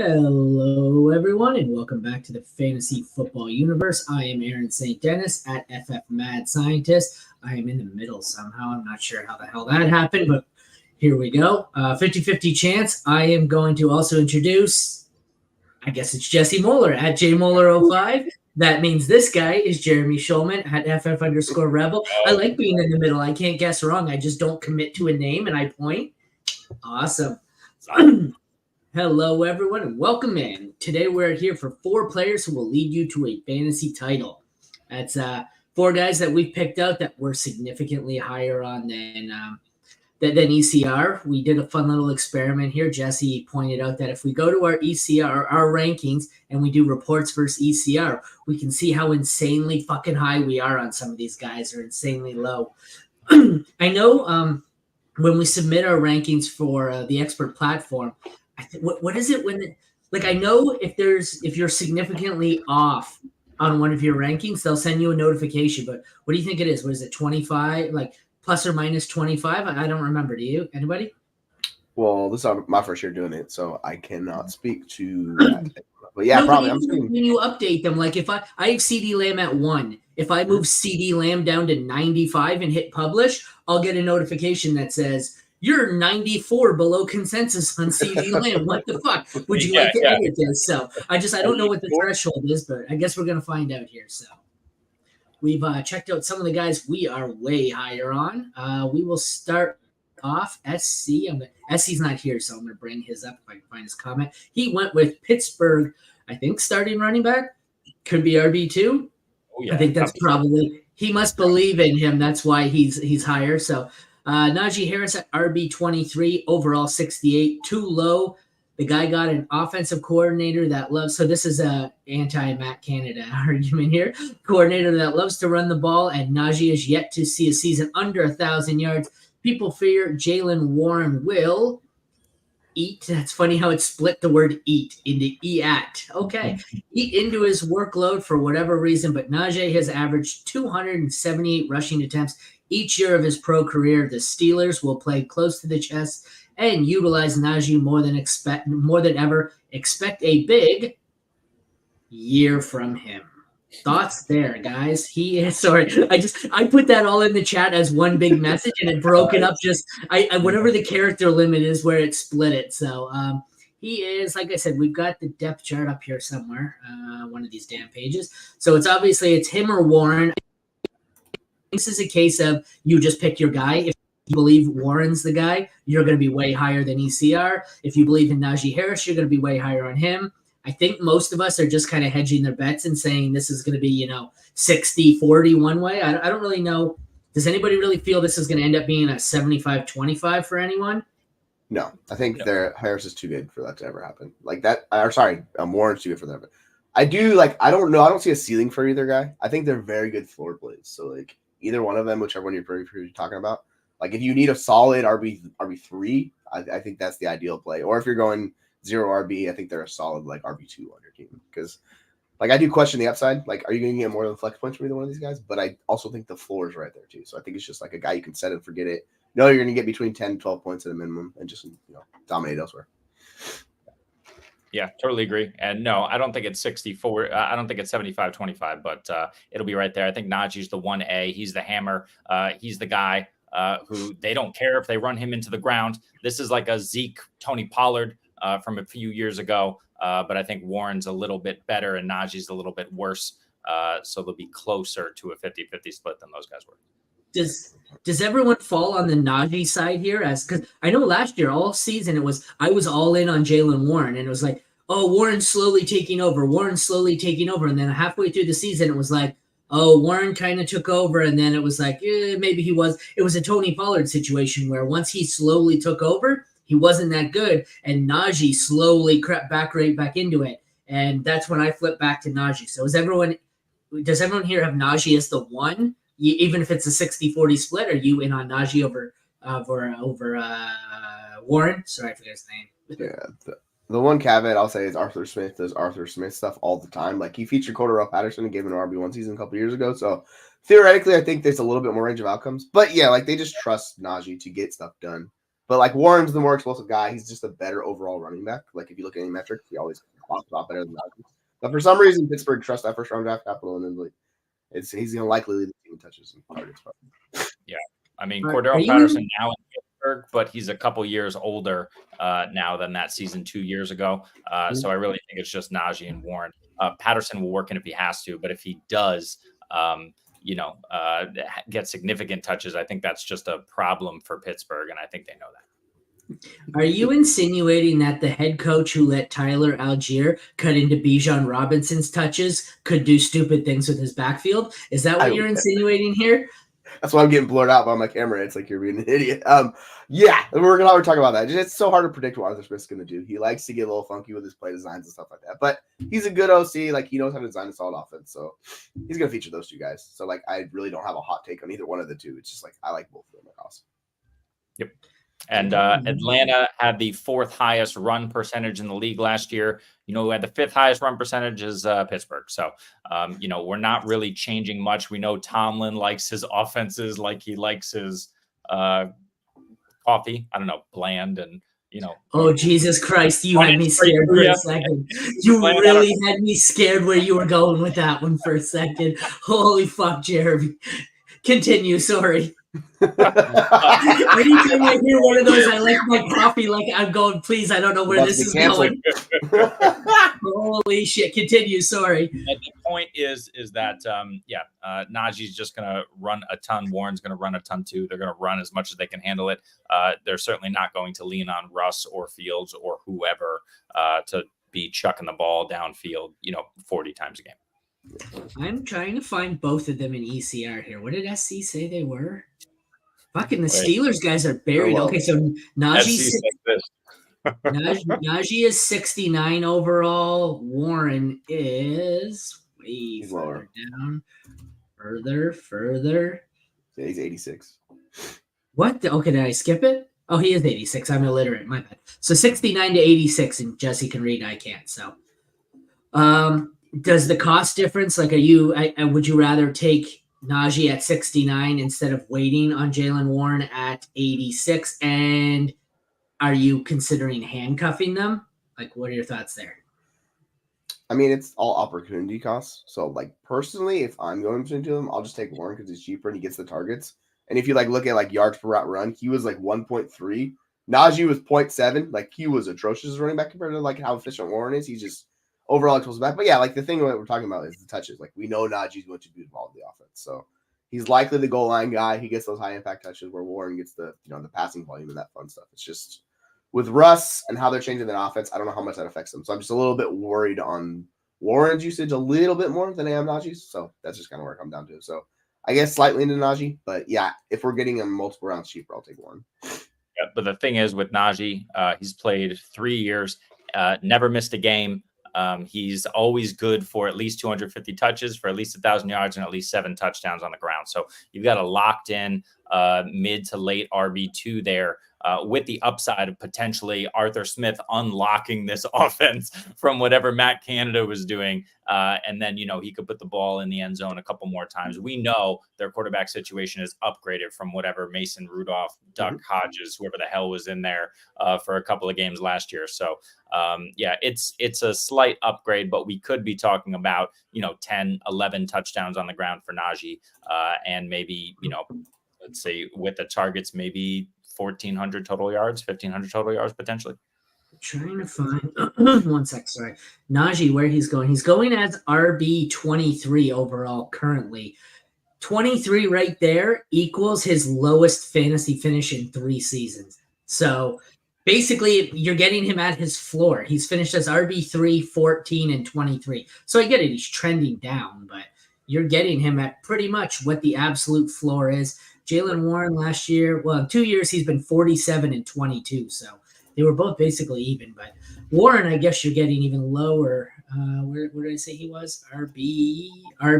Hello, everyone, and welcome back to the Fantasy Football Universe. I am Aaron St. Denis at FF Mad Scientist. I am in the middle somehow. I'm not sure how the hell that happened, but here we go. 50-50 chance. I am going to also introduce, I guess it's Jesse Moeller at JMoeller05. That means this guy is Jeremy Shulman at FF_Rebel. I like being in the middle. I can't guess wrong. I just don't commit to a name and I point. Awesome. Hello, everyone, and welcome in. Today, we're here for 4 players who will lead you to a fantasy title. That's 4 guys that we've picked out that were significantly higher on than ECR. We did a fun little experiment here. Jesse pointed out that if we go to our ECR, our rankings, and we do reports versus ECR, we can see how insanely fucking high we are on some of these guys, or insanely low. I know when we submit our rankings for the expert platform, what is it when I know if you're significantly off on one of your rankings, they'll send you a notification. But what do you think it is? What is it, 25, like plus or minus 25? I don't remember. Do you? Anybody? Well, this is my first year doing it, so I cannot speak to that. But yeah, probably. When you update them, like if I have CD Lamb at 1, if I move CD Lamb down to 95 and hit publish, I'll get a notification that says, you're 94 below consensus on CD Lamb. What the fuck? Would you like to edit this? So I don't know what the threshold is, but I guess we're going to find out here. So we've checked out some of the guys we are way higher on. We will start off SC. SC's not here, so I'm going to bring his up if I can find his comment. He went with Pittsburgh, I think, starting running back. Could be RB2. Oh, yeah. I think that's probably – he must believe in him. That's why he's higher. So – Najee Harris at RB23, overall 68, too low. The guy got an offensive coordinator that loves – so this is a anti-Matt Canada argument here. Coordinator that loves to run the ball, and Najee is yet to see a season under 1,000 yards. People fear Jalen Warren will eat. That's funny how it split the word eat into eat. Okay. Eat into his workload for whatever reason, but Najee has averaged 278 rushing attempts each year of his pro career. The Steelers will play close to the chest and utilize Najee more than ever. Expect a big year from him. Thoughts there, guys? He is sorry. I put that all in the chat as one big message, and it broke it up. Just whatever the character limit is, where it split it. So he is, like I said, we've got the depth chart up here somewhere, one of these damn pages. So it's him or Warren. This is a case of you just pick your guy. If you believe Warren's the guy, you're going to be way higher than ECR. If you believe in Najee Harris, you're going to be way higher on him. I think most of us are just kind of hedging their bets and saying this is going to be, 60-40 one way. I don't really know. Does anybody really feel this is going to end up being a 75-25 for anyone? No, I think Harris is too good for that to ever happen. Like that, Warren's too good for that. I don't know. I don't see a ceiling for either guy. I think they're very good floor plays. So either one of them, whichever one you're talking about. Like if you need a solid RB3, I think that's the ideal play. Or if you're going 0 RB, I think they're a solid RB2 on your team. Because I do question the upside. Are you going to get more than flex points from either one of these guys? But I also think the floor is right there too. So I think it's just a guy you can set and forget it. You're going to get between 10 and 12 points at a minimum and just dominate elsewhere. Yeah, totally agree. And no, I don't think it's 64. I don't think it's 75-25, but it'll be right there. I think Najee's the 1A. He's the hammer. He's the guy who they don't care if they run him into the ground. This is like a Zeke, Tony Pollard from a few years ago. But I think Warren's a little bit better and Najee's a little bit worse. So they'll be closer to a 50-50 split than those guys were. Does everyone fall on the Najee side here? Because I know last year, all season, I was all in on Jalen Warren, and it was like, oh, Warren's slowly taking over. And then halfway through the season, it was like, oh, Warren kind of took over, and then it was like, maybe he was. It was a Tony Pollard situation where once he slowly took over, he wasn't that good, and Najee slowly crept back into it, and that's when I flipped back to Najee. So does everyone here have Najee as the one? Even if it's a 60-40 split, are you in on Najee over Warren? Sorry, I forgot his name. Yeah, the one caveat I'll say is Arthur Smith does Arthur Smith stuff all the time. He featured Cordero Patterson and gave him an RB1 season a couple years ago. So theoretically, I think there's a little bit more range of outcomes. But yeah, they just trust Najee to get stuff done But like Warren's the more explosive guy. He's just a better overall running back. Like if you look at any metrics, he always pops off better than Najee. But for some reason, Pittsburgh trusts that first round draft capital, and then like he's gonna likely lead the team in touches and targets. Yeah, I mean Are Cordero you- Patterson now in Pittsburgh, but he's a couple years older now than that season 2 years ago. So I really think it's just Najee and Warren. Patterson will work in if he has to, but if he does, get significant touches, I think that's just a problem for Pittsburgh, and I think they know that. Are you insinuating that the head coach who let Tyler Algier cut into Bijan Robinson's touches could do stupid things with his backfield? Is that what you're insinuating here? That's why I'm getting blurred out by my camera. It's like you're being an idiot. Yeah, we're gonna talk about that. It's so hard to predict what Arthur Smith's gonna do. He likes to get a little funky with his play designs and stuff like that. But he's a good OC. Like he knows how to design a solid offense. So he's gonna feature those two guys. So like I really don't have a hot take on either one of the two. It's just like I like both of them. Awesome. Yep. And Atlanta had the 4th highest run percentage in the league last year. Who had the 5th highest run percentage is Pittsburgh. So, we're not really changing much. We know Tomlin likes his offenses like he likes his coffee. I don't know, bland and, Oh, Jesus Christ. You had me scared for a second. You really had me scared where you were going with that one for a second. Holy fuck, Jeremy. Continue. Sorry. Anytime I hear one of those, I like my coffee. Like I'm going, please. I don't know where this is going. Holy shit! Continue. Sorry. And the point is that Najee's just going to run a ton. Warren's going to run a ton too. They're going to run as much as they can handle it. They're certainly not going to lean on Russ or Fields or whoever to be chucking the ball downfield, 40 times a game. I'm trying to find both of them in ECR here. What did SC say they were? Fucking the Steelers guys are buried. Okay, so Najee is 69 overall. Warren is way further down. Further. Yeah, he's 86. What? Okay, did I skip it? Oh, he is 86. I'm illiterate. My bad. So 69 to 86, and Jesse can read. I can't. So, does the cost difference, like, would you rather take Najee at 69 instead of waiting on Jalen Warren at 86? And are you considering handcuffing them? Like, what are your thoughts there? I mean, it's all opportunity costs. So, like, personally, if I'm going to do them, I'll just take Warren because he's cheaper and he gets the targets. And if you, like, look at, like, yards per route run, he was, like, 1.3. Najee was 0.7. Like, he was atrocious as running back compared to, like, how efficient Warren is. He's just overall explosive back. But yeah, like the thing that we're talking about is the touches. Like we know Najee's going to be involved in the offense. So he's likely the goal line guy. He gets those high impact touches where Warren gets the passing volume and that fun stuff. It's just with Russ and how they're changing their offense, I don't know how much that affects them. So I'm just a little bit worried on Warren's usage a little bit more than I am Najee's. So that's just kind of where it comes down to. So I guess slightly into Najee, but yeah, if we're getting him multiple rounds cheaper, I'll take Warren. Yeah, but the thing is with Najee, he's played 3 years, never missed a game. He's always good for at least 250 touches, for at least 1,000 yards, and at least 7 touchdowns on the ground. So you've got a locked in mid to late RB2 there, with the upside of potentially Arthur Smith unlocking this offense from whatever Matt Canada was doing. And then, he could put the ball in the end zone a couple more times. We know their quarterback situation is upgraded from whatever Mason Rudolph, Duck Hodges, whoever the hell was in there for a couple of games last year. So, it's a slight upgrade, but we could be talking about, 10, 11 touchdowns on the ground for Najee. And maybe, let's say with the targets, maybe 1,400 total yards, 1,500 total yards potentially. Trying to find 1 sec. Sorry, Najee, where he's going. He's going as RB 23 overall currently. 23 right there equals his lowest fantasy finish in 3 seasons. So basically, you're getting him at his floor. He's finished as RB3, 14, and 23. So I get it. He's trending down, but you're getting him at pretty much what the absolute floor is. Jalen Warren last year, well, in 2 years, he's been 47 and 22. So they were both basically even. But Warren, I guess you're getting even lower. Where did I say he was? RB, I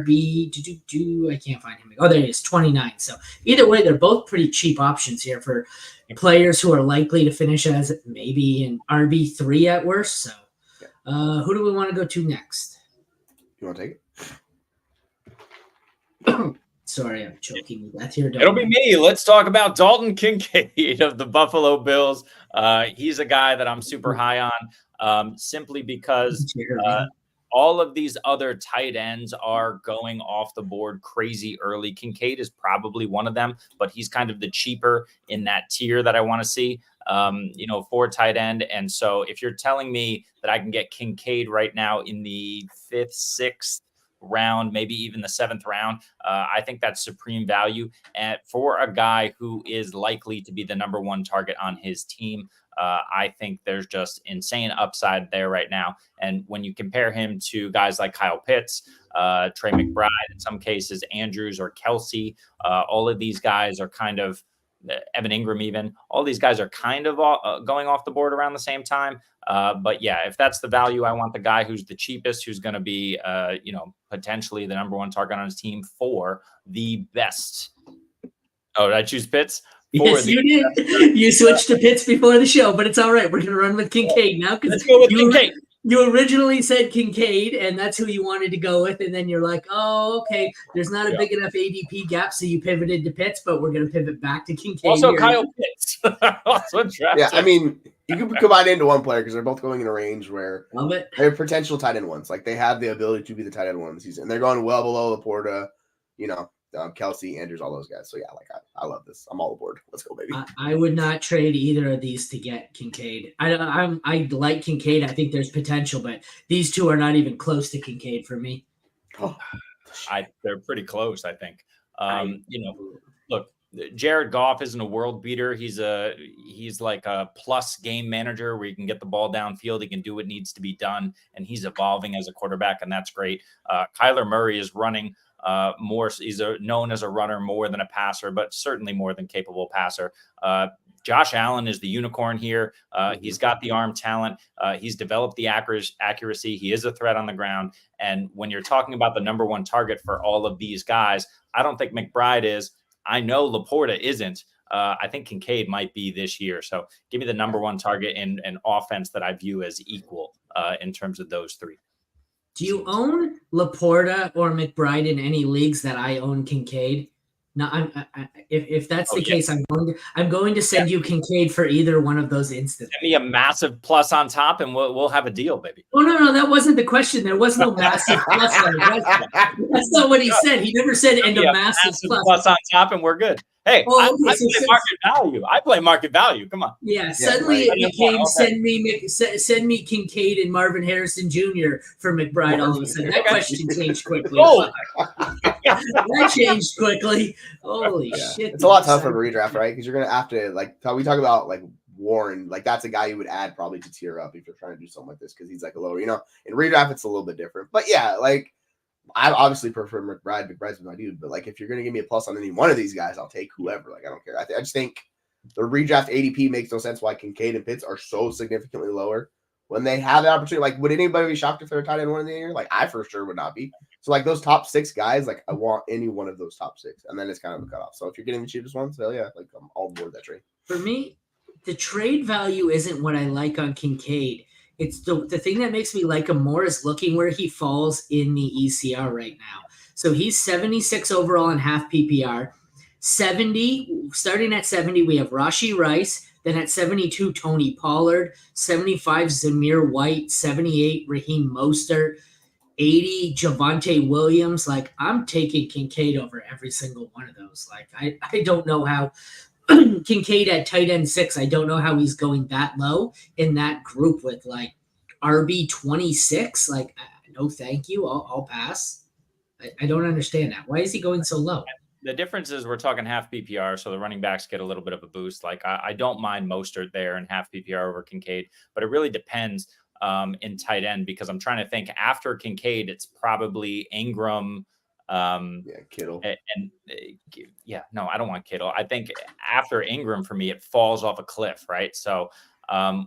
can't find him. Oh, there he is, 29. So either way, they're both pretty cheap options here for players who are likely to finish as maybe an RB3 at worst. So who do we want to go to next? You want to take it? Sorry, I'm choking to death here. It'll be me. Let's talk about Dalton Kincaid of the Buffalo Bills. He's a guy that I'm super high on, simply because all of these other tight ends are going off the board crazy early. Kincaid is probably one of them, but he's kind of the cheaper in that tier that I want to see, for tight end. And so if you're telling me that I can get Kincaid right now in the 5th, 6th round, maybe even the 7th round, I think that's supreme value. And for a guy who is likely to be the number 1 target on his team, I think there's just insane upside there right now. And when you compare him to guys like Kyle Pitts, Trey McBride, in some cases, Andrews or Kelsey, all of these guys are kind of Evan Ingram, even all these guys are kind of going off the board around the same time. But yeah, if that's the value, I want the guy who's the cheapest, who's going to be, potentially the number 1 target on his team for the best. Oh, did I choose Pitts? Yes, you did. You switched to Pitts before the show, but it's all right. We're going to run with Kincaid now. Let's go with Kincaid. You originally said Kincaid, and that's who you wanted to go with, and then you're like, oh, okay, there's not a big enough ADP gap, so you pivoted to Pitts, but we're going to pivot back to Kincaid. Also, Kyle Pitts. Yeah, I mean, you can combine it into one player because they're both going in a range where Love it. they're potential tight end ones. Like, they have the ability to be the tight end one in the season, and they're going well below Laporta, Kelsey, Andrews, all those guys. So yeah, like I love this. I'm all aboard. Let's go, baby. I would not trade either of these to get Kincaid. I like Kincaid. I think there's potential, but these two are not even close to Kincaid for me. They're pretty close, I think. Look, Jared Goff isn't a world beater. He's like a plus game manager where you can get the ball downfield. He can do what needs to be done, and he's evolving as a quarterback, and that's great. Kyler Murray is running more. He's known as a runner more than a passer, but certainly more than capable passer. Josh Allen is the unicorn here. He's got the arm talent. He's developed the accuracy. He is a threat on the ground. And when you're talking about the number 1 target for all of these guys, I don't think McBride is. I know Laporta isn't. I think Kincaid might be this year. So give me the number 1 target in an offense that I view as equal in terms of those 3. Do you own Laporta or McBride in any leagues that I own Kincaid? No, if that's the case, I'm going to send you Kincaid for either one of those instances. Give me a massive plus on top, and we'll have a deal, baby. Oh no, that wasn't the question. There was no massive plus on it. That's not what he said. He never said a massive plus on top, and we're good. Hey, I play market value. I play market value. Come on. Yeah, suddenly it became send me Kincaid and Marvin Harrison Jr. for McBride all of a sudden. That question changed quickly. That changed quickly. Holy shit. It's a lot tougher to redraft, right? Because you're going to have to, like, how we talk about, like, Warren, like, that's a guy you would add probably to tier up if you're trying to do something like this because he's, like, a lower, in redraft, it's a little bit different. But, yeah, like, I obviously prefer McBride. McBride's my dude. But, like, if you're going to give me a plus on any one of these guys, I'll take whoever. Like, I don't care. I just think the redraft ADP makes no sense why Kincaid and Pitts are so significantly lower when they have the opportunity. Like, would anybody be shocked if they're a tight end one in the year? Like, I for sure would not be. So, like, those top 6 guys, like, I want any one of those top 6. And then it's kind of a cutoff. So, if you're getting the cheapest ones, hell yeah, like, I'm all aboard that trade. For me, the trade value isn't what I like on Kincaid. It's the thing that makes me like him more is looking where he falls in the ECR right now. So he's 76 overall in half PPR. 70, starting at 70, we have Rashee Rice. Then at 72, Tony Pollard. 75, Zamir White. 78, Raheem Mostert. 80, Javonte Williams. Like, I'm taking Kincaid over every single one of those. Like, I don't know how Kincaid at tight end 6, I don't know how he's going that low in that group with, like, RB 26. Like, no, thank you. I'll pass. I don't understand that. Why is he going so low? The difference is we're talking half PPR, so the running backs get a little bit of a boost. Like, I don't mind Mostert there in half PPR over Kincaid, but it really depends in tight end because I'm trying to think after Kincaid, it's probably Ingram. Kittle. No, I don't want Kittle. I think after Ingram, for me, it falls off a cliff, right? So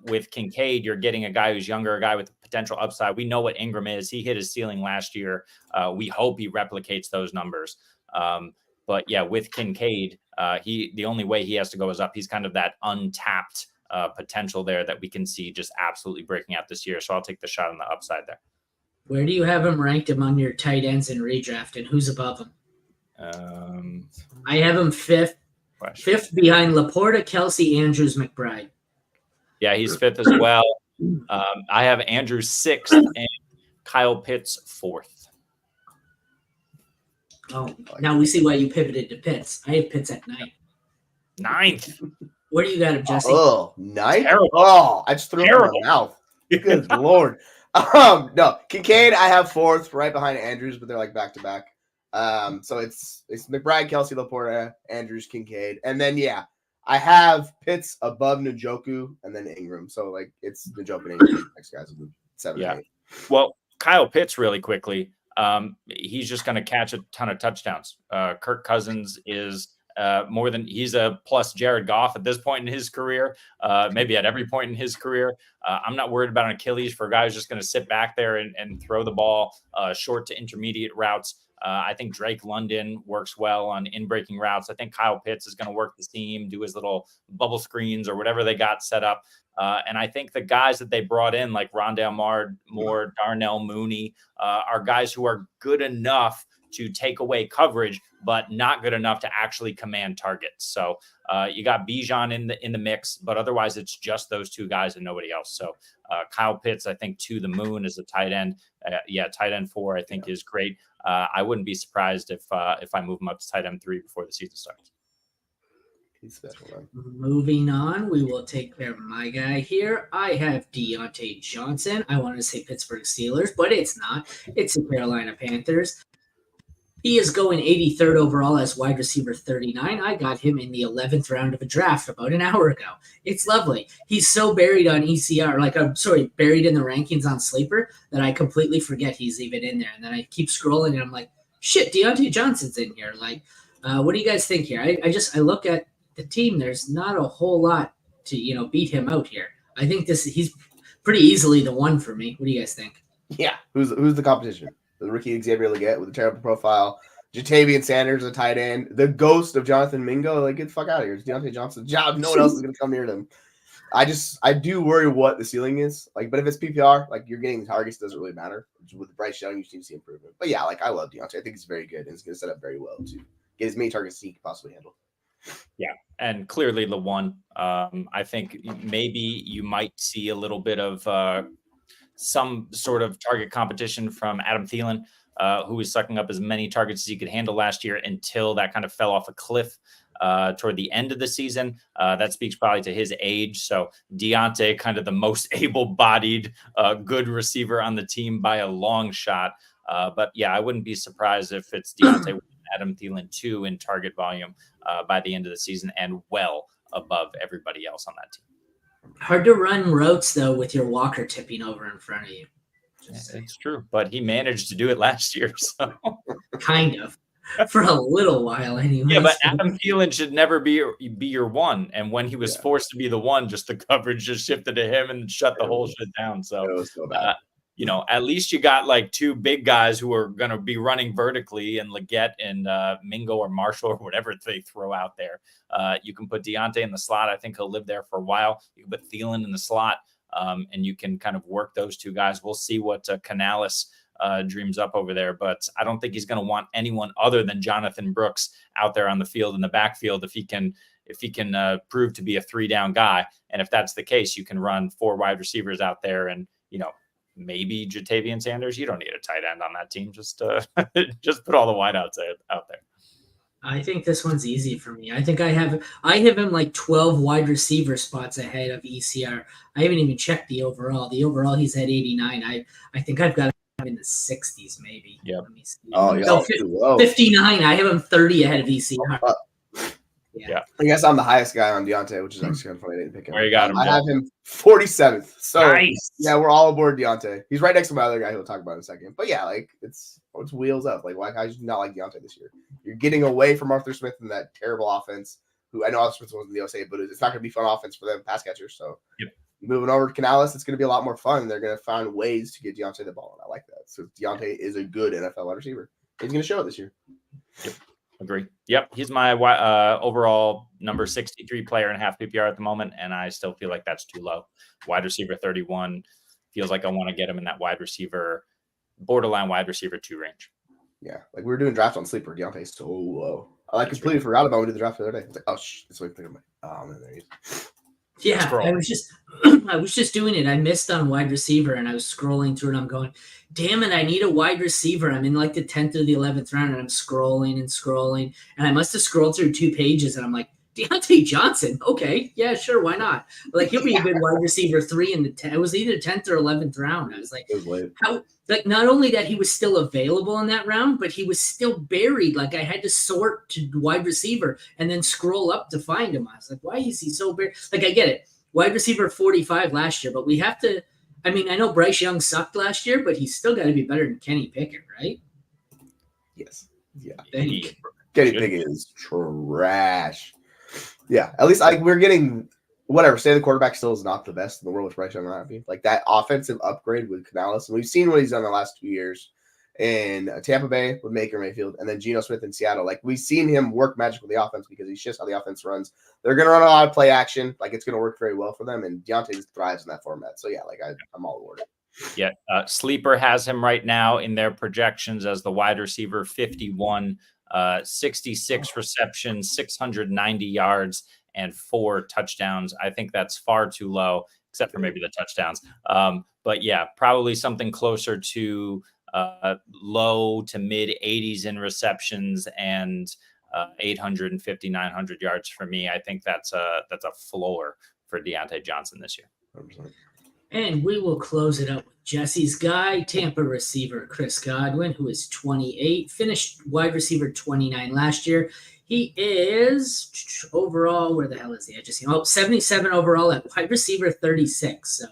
with Kincaid, you're getting a guy who's younger, a guy with potential upside. We know what Ingram is. He hit his ceiling last year. We hope he replicates those numbers. But yeah, with Kincaid, the only way he has to go is up. He's kind of that untapped potential there that we can see just absolutely breaking out this year. So I'll take the shot on the upside there. Where do you have him ranked among your tight ends in redraft, and who's above him? I have him fifth. Fifth behind Laporta, Kelsey, Andrews, McBride. Yeah, he's fifth as well. I have Andrews sixth and Kyle Pitts fourth. Oh, now we see why you pivoted to Pitts. I have Pitts at ninth. Where do you got him, Jesse? Oh, ninth? Terrible. Oh, I just threw it in my mouth. Good Lord. No, Kincaid, I have fourth, right behind Andrews, but they're like back to back. So it's McBride, Kelsey, Laporta, Andrews, Kincaid, and then I have Pitts above Njoku and then Ingram. So like it's Njoku and Ingram next guys with 7 and 8. Well, Kyle Pitts really quickly. He's just going to catch a ton of touchdowns. Kirk Cousins is he's a plus Jared Goff at this point in his career, maybe at every point in his career. I'm not worried about an Achilles for a guy who's just going to sit back there and throw the ball short to intermediate routes. I think Drake London works well on in-breaking routes. I think Kyle Pitts is going to work the seam, do his little bubble screens or whatever they got set up. And I think the guys that they brought in, like Rondale Moore, Darnell Mooney, are guys who are good enough to take away coverage, but not good enough to actually command targets. So you got Bijan in the mix, but otherwise it's just those two guys and nobody else. So Kyle Pitts, I think, to the moon as a tight end. Tight end 4, I think is great. I wouldn't be surprised if I move him up to tight end 3 before the season starts. Moving on, we will take care of my guy here. I have Deontay Johnson. I wanted to say Pittsburgh Steelers, but it's not. It's the Carolina Panthers. He is going 83rd overall as wide receiver 39. I got him in the 11th round of a draft about an hour ago. It's lovely. He's so buried on ECR, buried in the rankings on Sleeper that I completely forget he's even in there. And then I keep scrolling and I'm like, shit, Deontay Johnson's in here. Like, what do you guys think here? I look at the team. There's not a whole lot to, beat him out here. I think he's pretty easily the one for me. What do you guys think? Yeah. Who's the competition? The rookie Xavier Legette with a terrible profile. Jatavian Sanders, a tight end. The ghost of Jonathan Mingo. Like, get the fuck out of here. It's Deontay Johnson's job. No one else is going to come near them. I do worry what the ceiling is. Like, but if it's PPR, like, you're getting the targets, doesn't really matter. With Bryce Young, you seem to see improvement. But yeah, like, I love Deontay. I think he's very good and he's going to set up very well to get as many targets as he can possibly handle. Yeah, and clearly the one. I think maybe you might see a little bit of some sort of target competition from Adam Thielen, who was sucking up as many targets as he could handle last year until that kind of fell off a cliff toward the end of the season. That speaks probably to his age. So Deontay, kind of the most able-bodied, good receiver on the team by a long shot. But yeah, I wouldn't be surprised if it's Deontay with Adam Thielen 2 in target volume by the end of the season and well above everybody else on that team. Hard to run routes, though, with your Walker tipping over in front of you. It's true, but he managed to do it last year. So kind of. For a little while, anyway. Yeah, but Adam Thielen should never be your one. And when he was forced to be the one, just the coverage just shifted to him and shut the whole shit down. So, bad. At least you got like 2 big guys who are going to be running vertically, and Legette and Mingo or Marshall or whatever they throw out there. You can put Deontay in the slot. I think he'll live there for a while. You can put Thielen in the slot, and you can kind of work those 2 guys. We'll see what Canales dreams up over there, but I don't think he's going to want anyone other than Jonathan Brooks out there on the field in the backfield if he can prove to be a 3-down guy. And if that's the case, you can run 4 wide receivers out there and, maybe Jatavian Sanders. You don't need a tight end on that team. Just put all the wideouts out there. I think this one's easy for me. I think I have him like 12 wide receiver spots ahead of ECR. I haven't even checked the overall. The overall, he's at 89. I think I've got him in the 60s maybe. Yeah. Let me see. Oh, yeah. 59. I have him 30 ahead of ECR. Yeah. I guess I'm the highest guy on Deontay, which is actually kind of funny. I didn't pick him. Where you got him? I have him 47th. So nice. Yeah, we're all aboard Deontay. He's right next to my other guy who we'll talk about in a second. But yeah, like it's wheels up. Like, why did you not like Deontay this year? You're getting away from Arthur Smith and that terrible offense. Who I know Arthur Smith wasn't the OSA, but it's not going to be fun offense for them pass catchers. So moving over to Canales, it's going to be a lot more fun. They're going to find ways to get Deontay the ball, and I like that. So Deontay is a good NFL wide receiver. He's going to show it this year. Yep. Agree. Yep. He's my overall number 63 player in half PPR at the moment, and I still feel like that's too low. Wide receiver 31 feels like I want to get him in that borderline wide receiver 2 range. Yeah, like we were doing drafts on sleeper. Deontay's so low. I That's completely forgot about when we did the draft the other day. I was like, oh, this way I'm like, oh man, there he is. Yeah, Scroll. I was just doing it. I missed on wide receiver, and I was scrolling through, and I'm going, damn it, I need a wide receiver. I'm in like the 10th or the 11th round, and I'm scrolling and scrolling, and I must have scrolled through 2 pages, and I'm like, Deontay Johnson, okay, yeah, sure, why not? Like he'll be a good wide receiver 3 in the 10. It was either 10th or 11th round. I was like, It was late. how? Like not only that he was still available in that round, but he was still buried. Like I had to sort to wide receiver and then scroll up to find him. I was like, why is he so buried? Like I get it, wide receiver 45 last year, but we have to. I mean, I know Bryce Young sucked last year, but he's still got to be better than Kenny Pickett, right? Yes. Yeah. Kenny Pickett is trash. Yeah. At least we're getting whatever. Say the quarterback still is not the best in the world with Bryce Young. Like that offensive upgrade with Canales, and we've seen what he's done the last 2 years in Tampa Bay with Baker Mayfield, and then Geno Smith in Seattle. Like we've seen him work magic with the offense because he's just how the offense runs. They're going to run a lot of play action. Like it's going to work very well for them, and Deontay just thrives in that format. So yeah, like I'm all aboard it. Yeah, Sleeper has him right now in their projections as the wide receiver 51, 66 receptions, 690 yards, and 4 touchdowns. I think that's far too low, except for maybe the touchdowns. But yeah, probably something closer to low to mid 80s in receptions and 850, 900 yards for me. I think that's a floor for Deontay Johnson this year. 100%. And we will close it up with Jesse's guy, Tampa receiver Chris Godwin, who is 28, finished wide receiver 29 last year. He is overall, where the hell is he? I just seen 77 overall at wide receiver 36. So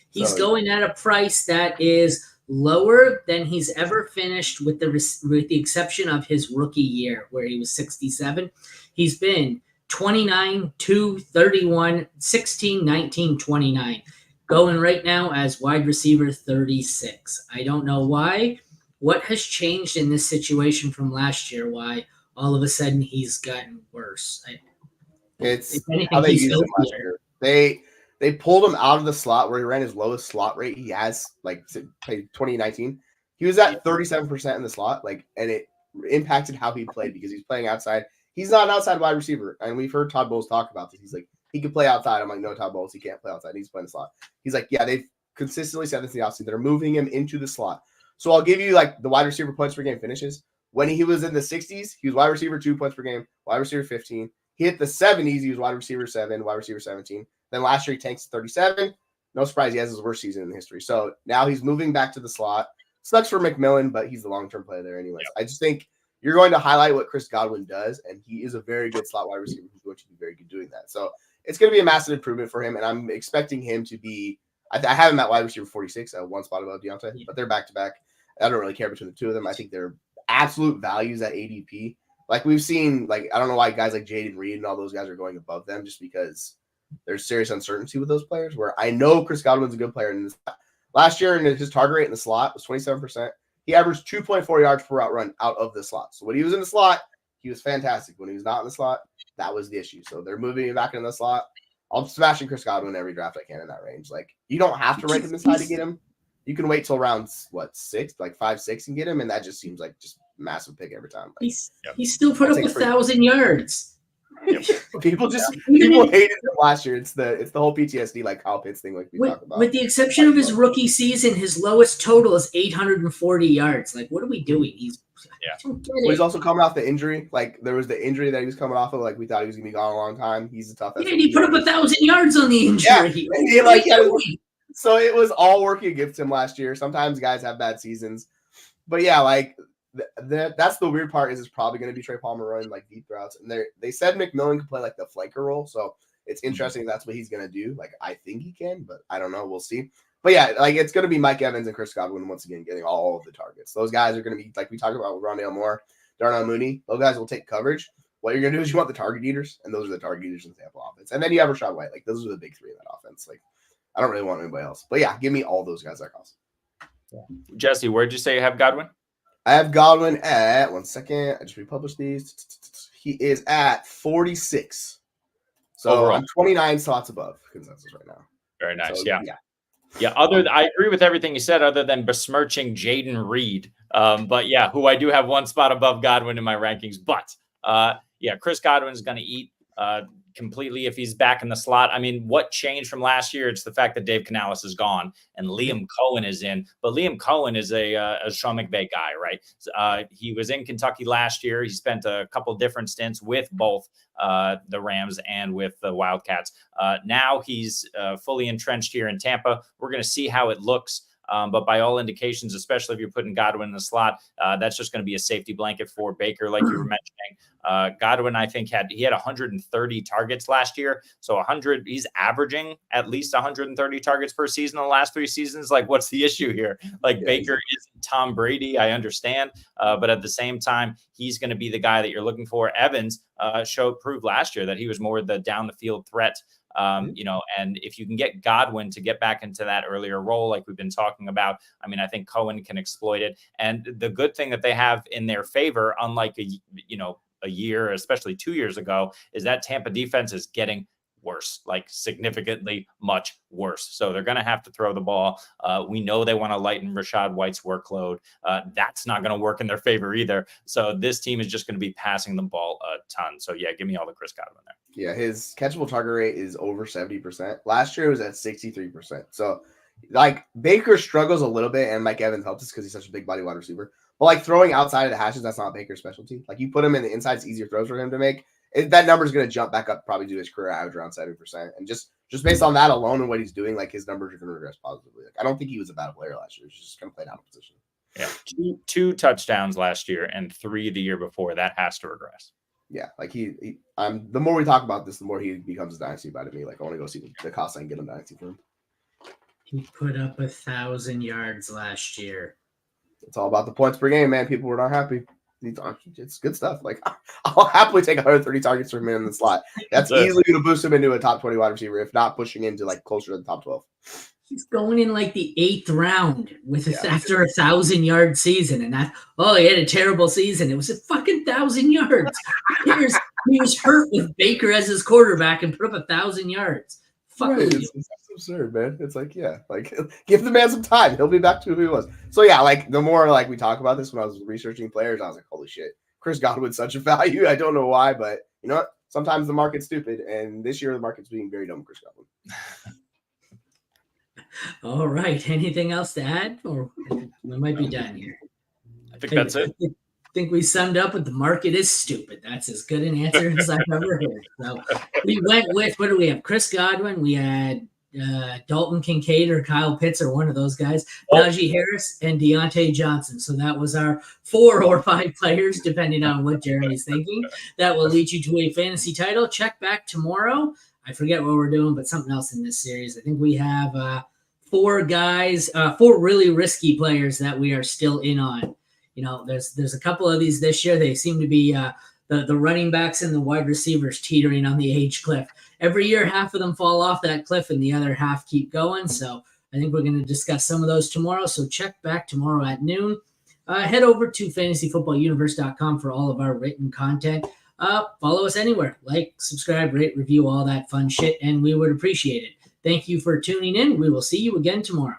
he's going at a price that is lower than he's ever finished with the exception of his rookie year where he was 67. He's been 29, 2, 31, 16, 19, 29. Going right now as wide receiver 36. I don't know why. What has changed in this situation from last year? Why all of a sudden he's gotten worse? It's how they used him last year. They pulled him out of the slot where he ran his lowest slot rate he has, like 2019. He was at 37% in the slot, and it impacted how he played because he's playing outside. He's not an outside wide receiver, and we've heard Todd Bowles talk about this. He's like, he can play outside. I'm like, no, Todd Bowles, he can't play outside. He's playing the slot. He's like, yeah, they've consistently said this in the offseason. They're moving him into the slot. So I'll give you the wide receiver points per game finishes. When he was in the 60s, he was wide receiver 2 points per game, wide receiver 15. He hit the 70s, he was wide receiver 7, wide receiver 17. Then last year he tanks to 37. No surprise, he has his worst season in history. So now he's moving back to the slot. Sucks for McMillan, but he's the long-term player there anyways. I just think you're going to highlight what Chris Godwin does, and he is a very good slot wide receiver who's going to be very good doing that. So it's going to be a massive improvement for him, and I'm expecting him to be – I have him at wide receiver 46, one spot above Deontay, but they're back-to-back. I don't really care between the two of them. I think they're absolute values at ADP. Like we've seen, I don't know why guys like Jaden Reed and all those guys are going above them just because there's serious uncertainty with those players where I know Chris Godwin's a good player. And last year, his target rate in the slot was 27%. He averaged 2.4 yards per route run out of the slot. So when he was in the slot, he was fantastic. When he was not in the slot, that was the issue. So they're moving him back in the slot. I'm smashing Chris Godwin every draft I can in that range. You don't have to rank him inside to get him. You can wait till round 6, 5, 6 and get him, and that just seems like just massive pick every time. He still put up 1,000 yards. People hated him last year. It's the whole PTSD like Kyle Pitts thing, like we talked about. With the exception of his rookie season, his lowest total is 840 yards. What are we doing? He's also coming off the injury. There was the injury that he was coming off of. We thought he was gonna be gone a long time. He's a tough. Yeah, and he put up 1,000 yards on the injury. Yeah, so it was all working against him last year. Sometimes guys have bad seasons, but yeah, that's the weird part. Is it's probably going to be Trey Palmer running deep routes, and they said McMillan could play the flanker role, so it's interesting that's what he's going to do. I think he can, but I don't know. We'll see. But yeah, it's going to be Mike Evans and Chris Godwin once again getting all of the targets. Those guys are going to be we talked about with Rondale Moore, Darnell Mooney. Those guys will take coverage. What you're going to do is you want the target eaters, and those are the target eaters in the Tampa offense. And then you have Rashad White. Those are the big three in that offense. I don't really want anybody else. But yeah, give me all those guys that cost. Jesse, where'd you say you have Godwin? I have Godwin at 1 second. I just republished these. He is at 46. So overall. I'm 29 slots above consensus right now. Very nice. So, yeah. Yeah, I agree with everything you said, other than besmirching Jaden Reed. But yeah, who I do have one spot above Godwin in my rankings. But yeah, Chris Godwin is going to eat completely if he's back in the slot. I mean, what changed from last year? It's the fact that Dave Canales is gone and Liam Cohen is in. But Liam Cohen is a Sean McVay guy, right? He was in Kentucky last year. He spent a couple different stints with both the Rams and with the Wildcats. Now he's fully entrenched here in Tampa. We're going to see how it looks. But by all indications, especially if you're putting Godwin in the slot, that's just going to be a safety blanket for Baker, like you were mentioning. Godwin, I think, had 130 targets last year. So 100, he's averaging at least 130 targets per season in the last 3 seasons. Like, what's the issue here? Like, yeah, Baker isn't Tom Brady, I understand. But at the same time, he's going to be the guy that you're looking for. Evans proved last year that he was more the down the field threat. And if you can get Godwin to get back into that earlier role, like we've been talking about, I mean, I think Cohen can exploit it. And the good thing that they have in their favor, unlike a year, especially 2 years ago, is that Tampa defense is getting worse, like significantly much worse. So they're going to have to throw the ball. We know they want to lighten Rachaad White's workload. That's not going to work in their favor either. So this team is just going to be passing the ball a ton. So yeah, give me all the Chris Godwin there. Yeah, his catchable target rate is over 70%. Last year it was at 63%. So like Baker struggles a little bit, and Mike Evans helps us because he's such a big body wide receiver. But like throwing outside of the hashes, that's not Baker's specialty. Like you put him in the inside, it's easier throws for him to make. That number is going to jump back up, probably to his career average around 70%. And just based on that alone and what he's doing, like his numbers are going to regress positively. Like I don't think he was a bad player last year. He's just going to play out of position. Yeah, two touchdowns last year and 3 the year before. That has to regress. Yeah, like the more we talk about this, the more he becomes a dynasty buy to me. Like I want to go see the cost I can get him dynasty for him. He put up 1,000 yards last year. It's all about the points per game, man. People were not happy. It's good stuff. Like I'll happily take 130 targets from him in the slot. That's easily going to boost him into a top 20 wide receiver, if not pushing into like closer to the top 12. He's going in like the 8th round after a 1,000-yard season, and he had a terrible season. It was a fucking 1,000 yards. He was hurt with Baker as his quarterback and put up 1,000 yards. Fuck right. It's absurd, man. It's like, yeah, like give the man some time. He'll be back to who he was. So yeah, like the more like we talk about this, when I was researching players, I was like, holy shit, Chris Godwin's such a value. I don't know why, but you know what? Sometimes the market's stupid, and this year the market's being very dumb, Chris Godwin. All right. Anything else to add? Or we might be done here. I think that's it. I think we summed up with the market is stupid. That's as good an answer as I've ever heard. So we went with, what do we have? Chris Godwin. We had Dalton Kincaid or Kyle Pitts or one of those guys, Najee Harris and Deontay Johnson. So that was our 4 or 5 players, depending on what Jeremy's thinking. That will lead you to a fantasy title. Check back tomorrow. I forget what we're doing, but something else in this series. I think we have 4 guys, 4 really risky players that we are still in on. You know, there's a couple of these this year. They seem to be the running backs and the wide receivers teetering on the age cliff. Every year, half of them fall off that cliff and the other half keep going. So I think we're going to discuss some of those tomorrow. So check back tomorrow at noon. Head over to fantasyfootballuniverse.com for all of our written content. Follow us anywhere. Like, subscribe, rate, review, all that fun shit, and we would appreciate it. Thank you for tuning in. We will see you again tomorrow.